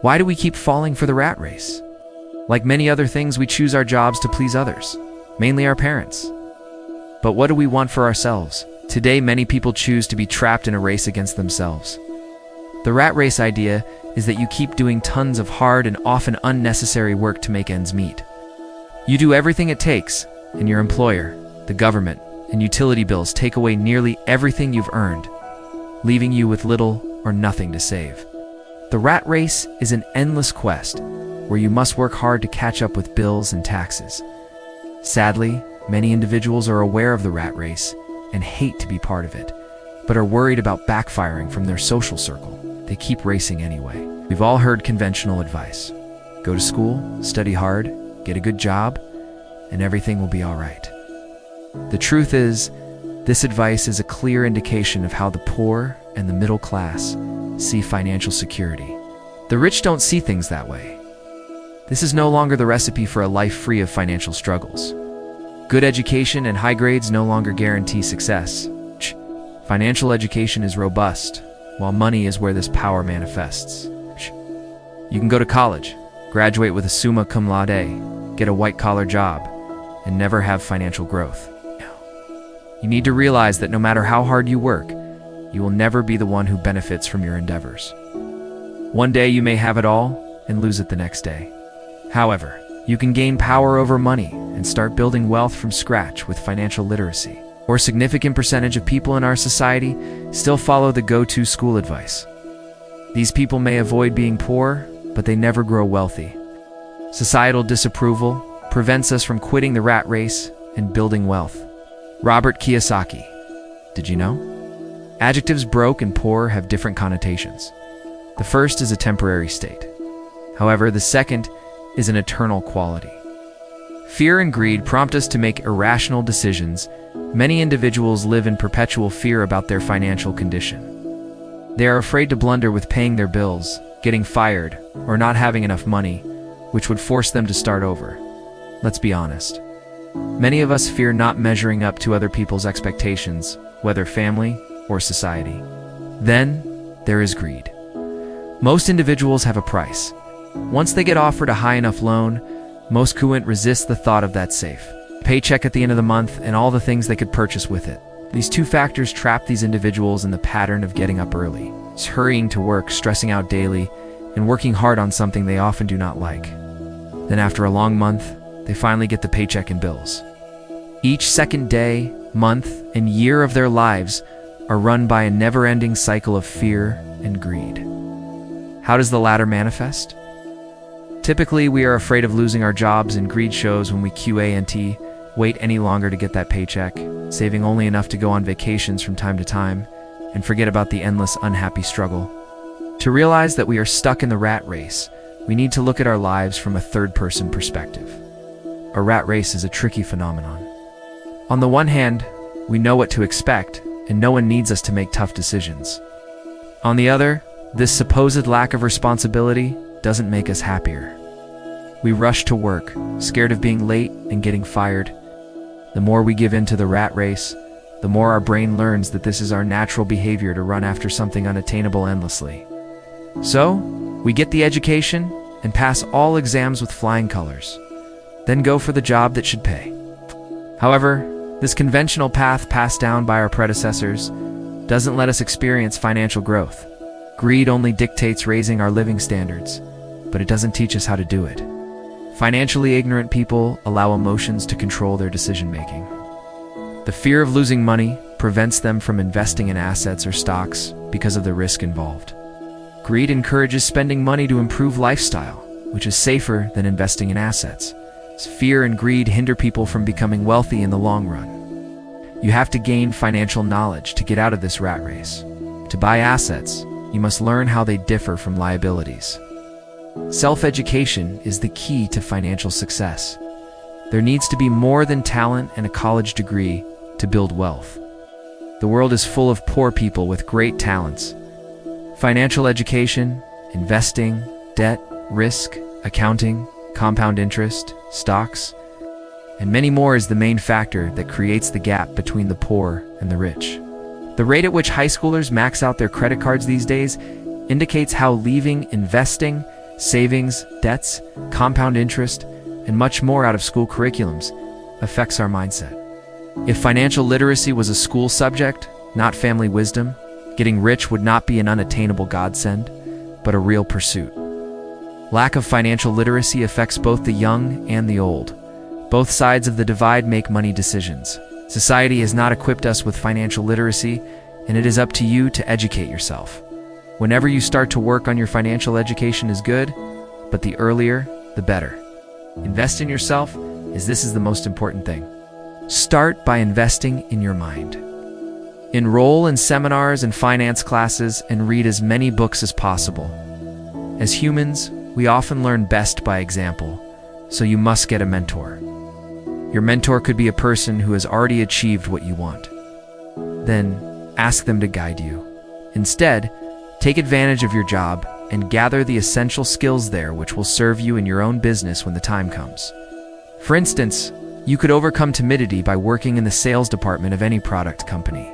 Why do we keep falling for the rat race? Like many other things, we choose our jobs to please others, mainly our parents. But what do we want for ourselves? Today, many people choose to be trapped in a race against themselves. The rat race idea is that you keep doing tons of hard and often unnecessary work to make ends meet. You do everything it takes, and your employer, the government, and utility bills take away nearly everything you've earned, leaving you with little or nothing to save. The rat race is an endless quest where you must work hard to catch up with bills and taxes. Sadly, many individuals are aware of the rat race and hate to be part of it, but are worried about backfiring from their social circle. They keep racing anyway. We've all heard conventional advice. Go to school, study hard, get a good job, and everything will be all right. The truth is, this advice is a clear indication of how the poor and the middle class see financial security. The rich don't see things that way. This is no longer the recipe for a life free of financial struggles. Good education and high grades no longer guarantee success. Financial education is robust, while money is where this power manifests. You can go to college, graduate with a summa cum laude, get a white-collar job, and never have financial growth. You need to realize that no matter how hard you work, you will never be the one who benefits from your endeavors. One day you may have it all and lose it the next day. However, you can gain power over money and start building wealth from scratch with financial literacy. Or a significant percentage of people in our society still follow the go-to school advice. These people may avoid being poor, but they never grow wealthy. Societal disapproval prevents us from quitting the rat race and building wealth. Robert Kiyosaki. Did you know? Adjectives broke and poor have different connotations. The first is a temporary state. However, the second is an eternal quality. Fear and greed prompt us to make irrational decisions. Many individuals live in perpetual fear about their financial condition. They are afraid to blunder with paying their bills, getting fired, or not having enough money, which would force them to start over. Let's be honest. Many of us fear not measuring up to other people's expectations, whether family or society. Then, there is greed. Most individuals have a price. Once they get offered a high enough loan, most couldn't resist the thought of that safe paycheck at the end of the month and all the things they could purchase with it. These two factors trap these individuals in the pattern of getting up early, hurrying to work, stressing out daily, and working hard on something they often do not like. Then after a long month, they finally get the paycheck and bills. Each second day, month, and year of their lives are run by a never-ending cycle of fear and greed. How does the latter manifest? Typically, we are afraid of losing our jobs, and greed shows when we QANT, wait any longer to get that paycheck, saving only enough to go on vacations from time to time, and forget about the endless unhappy struggle. To realize that we are stuck in the rat race, we need to look at our lives from a third-person perspective. A rat race is a tricky phenomenon. On the one hand, we know what to expect, and no one needs us to make tough decisions. On the other, this supposed lack of responsibility doesn't make us happier. We rush to work, scared of being late and getting fired. The more we give in to the rat race, the more our brain learns that this is our natural behavior to run after something unattainable endlessly. So, we get the education and pass all exams with flying colors, then go for the job that should pay. However, this conventional path passed down by our predecessors doesn't let us experience financial growth. Greed only dictates raising our living standards, but it doesn't teach us how to do it. Financially ignorant people allow emotions to control their decision-making. The fear of losing money prevents them from investing in assets or stocks because of the risk involved. Greed encourages spending money to improve lifestyle, which is safer than investing in assets. Fear and greed hinder people from becoming wealthy in the long run. You have to gain financial knowledge to get out of this rat race. To buy assets, you must learn how they differ from liabilities. Self-education is the key to financial success. There needs to be more than talent and a college degree to build wealth. The world is full of poor people with great talents. Financial education, investing, debt, risk, accounting, compound interest, stocks, and many more is the main factor that creates the gap between the poor and the rich. The rate at which high schoolers max out their credit cards these days indicates how leaving investing, savings, debts, compound interest, and much more out of school curriculums affects our mindset. If financial literacy was a school subject, not family wisdom, getting rich would not be an unattainable godsend, but a real pursuit. Lack of financial literacy affects both the young and the old. Both sides of the divide make money decisions. Society has not equipped us with financial literacy, and it is up to you to educate yourself. Whenever you start to work on your financial education is good, but the earlier, the better. Invest in yourself, as this is the most important thing. Start by investing in your mind. Enroll in seminars and finance classes and read as many books as possible. As humans, we often learn best by example, so you must get a mentor. Your mentor could be a person who has already achieved what you want. Then, ask them to guide you. Instead, take advantage of your job and gather the essential skills there which will serve you in your own business when the time comes. For instance, you could overcome timidity by working in the sales department of any product company.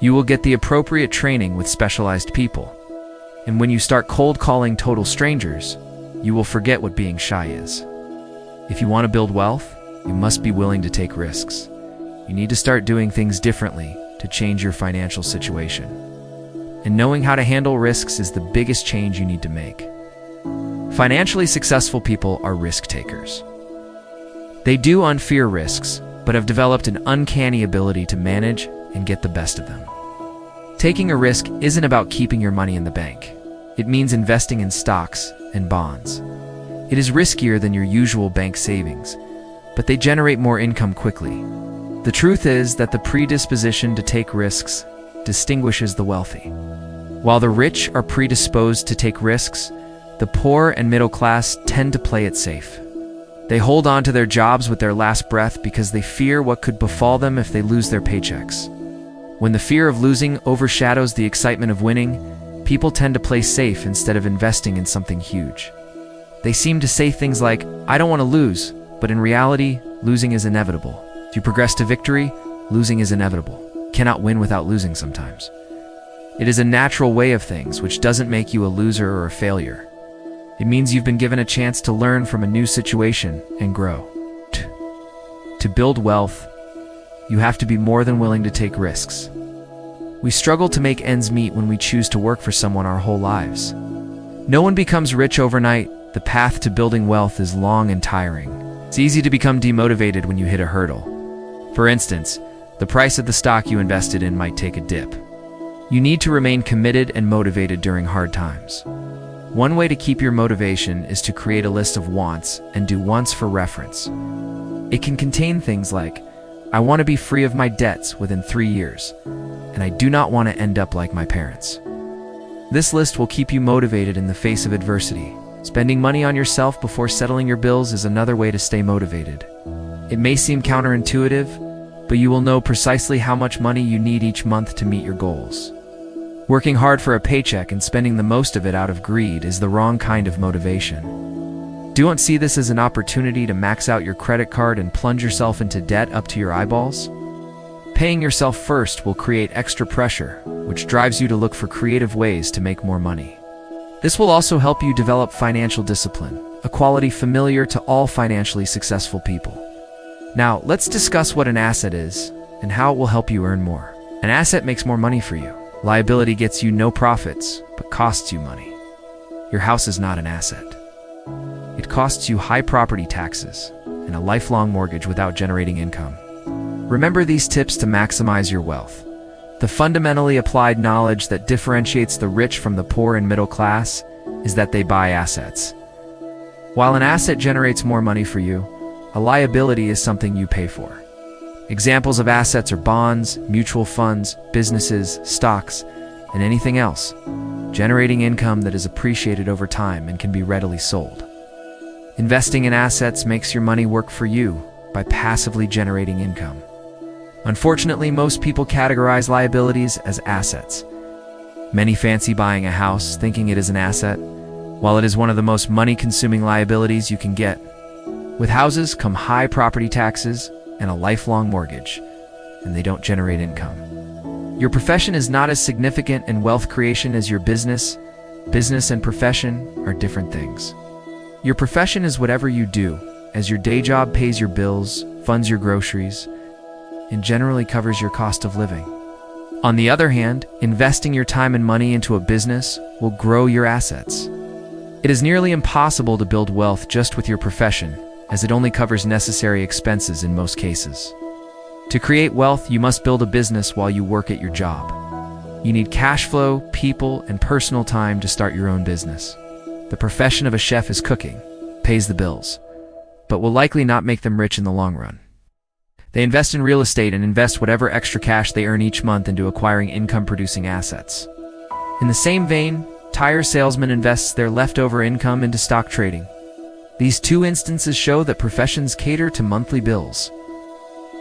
You will get the appropriate training with specialized people. And when you start cold calling total strangers, you will forget what being shy is. If you want to build wealth, you must be willing to take risks. You need to start doing things differently to change your financial situation. And knowing how to handle risks is the biggest change you need to make. Financially successful people are risk takers. They do unfear risks, but have developed an uncanny ability to manage and get the best of them. Taking a risk isn't about keeping your money in the bank. It means investing in stocks and bonds. It is riskier than your usual bank savings, but they generate more income quickly. The truth is that the predisposition to take risks distinguishes the wealthy. While the rich are predisposed to take risks, the poor and middle class tend to play it safe. They hold on to their jobs with their last breath because they fear what could befall them if they lose their paychecks. When the fear of losing overshadows the excitement of winning, people tend to play safe instead of investing in something huge. They seem to say things like, "I don't want to lose," but in reality, losing is inevitable. To progress to victory, losing is inevitable. Cannot win without losing sometimes. It is a natural way of things, which doesn't make you a loser or a failure. It means you've been given a chance to learn from a new situation and grow. To build wealth, you have to be more than willing to take risks. We struggle to make ends meet when we choose to work for someone our whole lives. No one becomes rich overnight. The path to building wealth is long and tiring. It's easy to become demotivated when you hit a hurdle. For instance, the price of the stock you invested in might take a dip. You need to remain committed and motivated during hard times. One way to keep your motivation is to create a list of wants and do wants for reference. It can contain things like, I want to be free of my debts within 3 years, and I do not want to end up like my parents. This list will keep you motivated in the face of adversity. Spending money on yourself before settling your bills is another way to stay motivated. It may seem counterintuitive, but you will know precisely how much money you need each month to meet your goals. Working hard for a paycheck and spending the most of it out of greed is the wrong kind of motivation. Do not see this as an opportunity to max out your credit card and plunge yourself into debt up to your eyeballs. Paying yourself first will create extra pressure, which drives you to look for creative ways to make more money. This will also help you develop financial discipline, a quality familiar to all financially successful people. Now, let's discuss what an asset is and how it will help you earn more. An asset makes more money for you. Liability gets you no profits, but costs you money. Your house is not an asset. It costs you high property taxes and a lifelong mortgage without generating income. Remember these tips to maximize your wealth. The fundamentally applied knowledge that differentiates the rich from the poor and middle class is that they buy assets. While an asset generates more money for you, a liability is something you pay for. Examples of assets are bonds, mutual funds, businesses, stocks, and anything else, generating income that is appreciated over time and can be readily sold. Investing in assets makes your money work for you by passively generating income. Unfortunately, most people categorize liabilities as assets. Many fancy buying a house thinking it is an asset, while it is one of the most money-consuming liabilities you can get. With houses come high property taxes and a lifelong mortgage, and they don't generate income. Your profession is not as significant in wealth creation as your business, Business and profession are different things. Your profession is whatever you do, as your day job pays your bills, funds your groceries, and generally covers your cost of living. On the other hand, investing your time and money into a business will grow your assets. It is nearly impossible to build wealth just with your profession, as it only covers necessary expenses in most cases. To create wealth, you must build a business while you work at your job. You need cash flow, people, and personal time to start your own business. The profession of a chef is cooking, pays the bills, but will likely not make them rich in the long run. They invest in real estate and invest whatever extra cash they earn each month into acquiring income-producing assets. In the same vein, tire salesman invests their leftover income into stock trading. These two instances show that professions cater to monthly bills.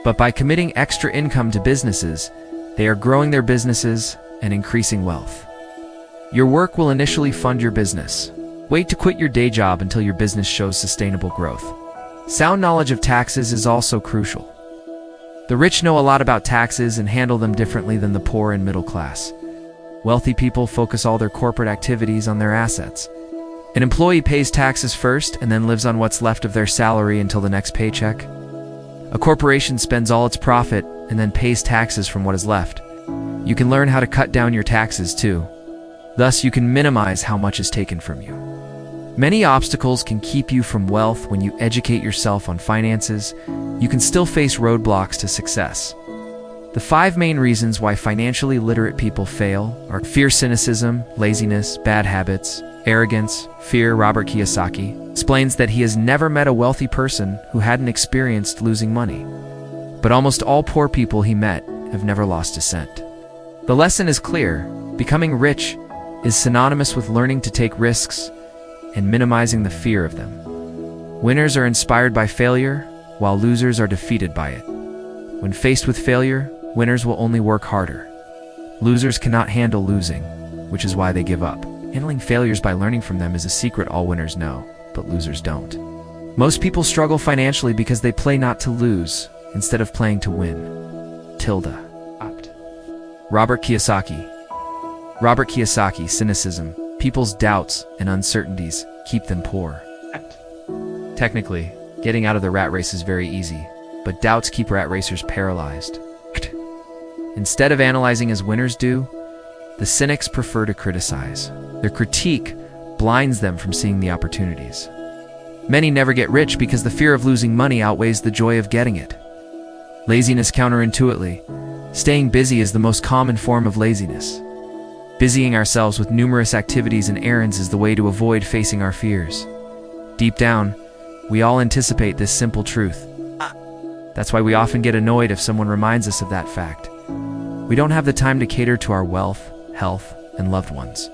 But by committing extra income to businesses, they are growing their businesses and increasing wealth. Your work will initially fund your business. Wait to quit your day job until your business shows sustainable growth. Sound knowledge of taxes is also crucial. The rich know a lot about taxes and handle them differently than the poor and middle class. Wealthy people focus all their corporate activities on their assets. An employee pays taxes first and then lives on what's left of their salary until the next paycheck. A corporation spends all its profit and then pays taxes from what is left. You can learn how to cut down your taxes too. Thus, you can minimize how much is taken from you. Many obstacles can keep you from wealth. When you educate yourself on finances, you can still face roadblocks to success. The 5 main reasons why financially literate people fail are fear, cynicism, laziness, bad habits, arrogance, fear. Robert Kiyosaki explains that he has never met a wealthy person who hadn't experienced losing money. But almost all poor people he met have never lost a cent. The lesson is clear. Becoming rich is synonymous with learning to take risks and minimizing the fear of them. Winners are inspired by failure, while losers are defeated by it. When faced with failure, winners will only work harder. Losers cannot handle losing, which is why they give up. Handling failures by learning from them is a secret all winners know, but losers don't. Most people struggle financially because they play not to lose, instead of playing to win. Robert Kiyosaki. Robert Kiyosaki, cynicism. People's doubts and uncertainties keep them poor. Technically, getting out of the rat race is very easy, but doubts keep rat racers paralyzed. Instead of analyzing as winners do, the cynics prefer to criticize. Their critique blinds them from seeing the opportunities. Many never get rich because the fear of losing money outweighs the joy of getting it. Laziness. Counterintuitively, staying busy is the most common form of laziness. Busying ourselves with numerous activities and errands is the way to avoid facing our fears. Deep down, we all anticipate this simple truth. That's why we often get annoyed if someone reminds us of that fact. We don't have the time to cater to our wealth, health, and loved ones.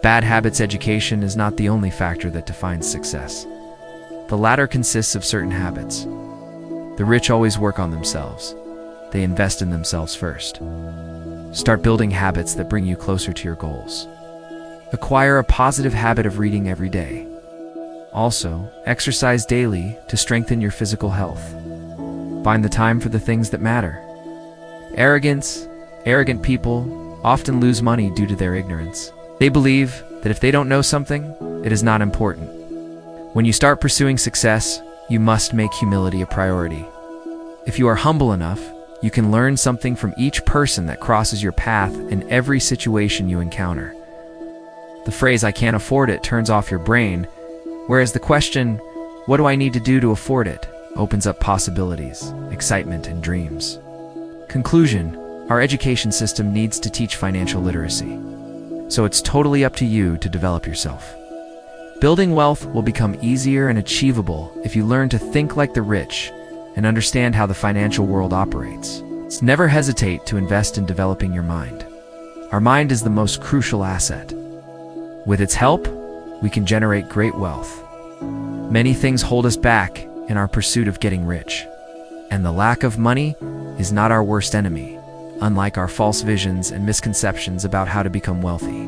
Bad habits. Education is not the only factor that defines success. The latter consists of certain habits. The rich always work on themselves. They invest in themselves first. Start building habits that bring you closer to your goals. Acquire a positive habit of reading every day. Also, exercise daily to strengthen your physical health. Find the time for the things that matter. Arrogance. Arrogant people often lose money due to their ignorance. They believe that if they don't know something, it is not important. When you start pursuing success, you must make humility a priority. If you are humble enough, you can learn something from each person that crosses your path in every situation you encounter. The phrase "I can't afford it" turns off your brain, whereas the question, "What do I need to do to afford it?" opens up possibilities, excitement, and dreams. Conclusion: our education system needs to teach financial literacy. So it's totally up to you to develop yourself. Building wealth will become easier and achievable if you learn to think like the rich and understand how the financial world operates. Never hesitate to invest in developing your mind. Our mind is the most crucial asset. With its help, we can generate great wealth. Many things hold us back in our pursuit of getting rich, and the lack of money is not our worst enemy, unlike our false visions and misconceptions about how to become wealthy.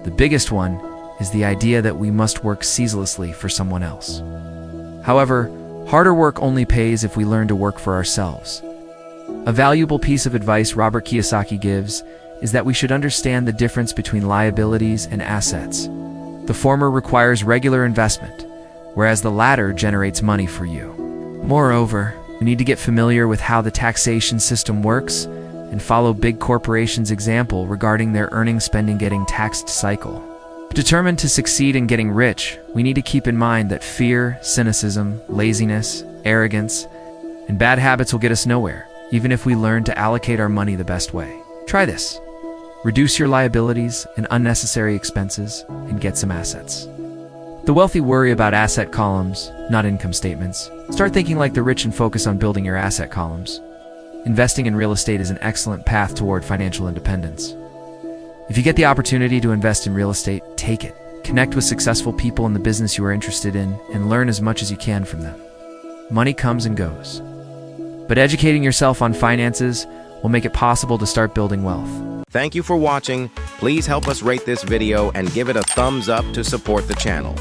The biggest one is the idea that we must work ceaselessly for someone else. However, harder work only pays if we learn to work for ourselves. A valuable piece of advice Robert Kiyosaki gives is that we should understand the difference between liabilities and assets. The former requires regular investment, whereas the latter generates money for you. Moreover, we need to get familiar with how the taxation system works and follow big corporations' example regarding their earning spending getting taxed cycle. Determined to succeed in getting rich, we need to keep in mind that fear, cynicism, laziness, arrogance, and bad habits will get us nowhere, even if we learn to allocate our money the best way. Try this. Reduce your liabilities and unnecessary expenses and get some assets. The wealthy worry about asset columns, not income statements. Start thinking like the rich and focus on building your asset columns. Investing in real estate is an excellent path toward financial independence. If you get the opportunity to invest in real estate, take it. Connect with successful people in the business you are interested in and learn as much as you can from them. Money comes and goes, but educating yourself on finances will make it possible to start building wealth. Thank you for watching. Please help us rate this video and give it a thumbs up to support the channel.